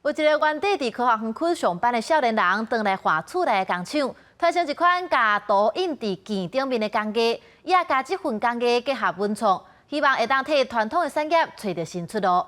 有一个原底伫科学园区上班的少年人，回来画厝内的工厂，推出一款加图印伫镜顶面的工艺，伊也加这份工艺结合文创，希望会当替传统的产业找到新出路。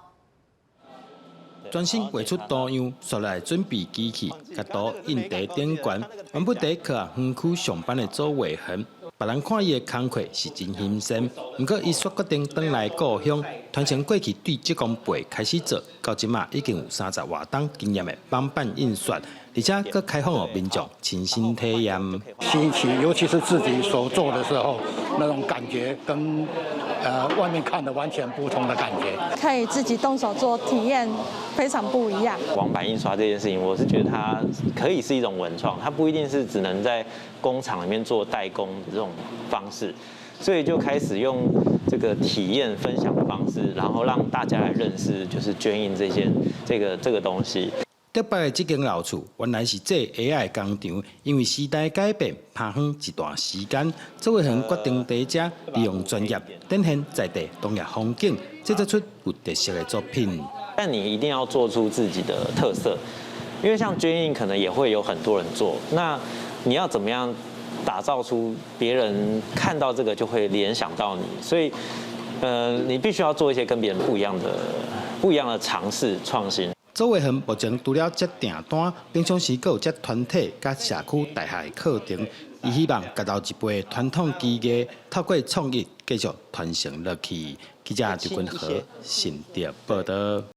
专心画出多样塑料准备机器，甲图印在顶悬。原本在科学园区上班的周伟恒，别人看伊的工课是真新鲜，不过伊却决定回来故乡，传承过去对职工辈开始做，到即马已经有30多档经验的帮办印刷，而且佫开放予民众亲身体验。新奇，尤其是自己所做的时候，那种感觉跟外面看的完全不同的感觉。可以自己动手做，体验非常不一样。网版印刷这件事情，我是觉得它可以是一种文创，它不一定是只能在工厂里面做代工的这种方式，所以就开始用这个体验分享的方式，然后让大家来认识就是捐印这个东西。特别的这间老厝，原来是这 AI 工厂，因为时代改变，拍远一段时间，周伟恒决定在这利用专业展现在地农业风景，制作出有特色的作品。但你一定要做出自己的特色，因为像捐印可能也会有很多人做，那你要怎么样打造出别人看到这个就会联想到你？所以，你必须要做一些跟别人不一样的尝试创新。周伟恒目前除了接订单，平常时佫有接团体甲社区大厦的课程，伊希望夹到一辈传统技艺，透过创意继续传承落去。记者周君和新竹报道。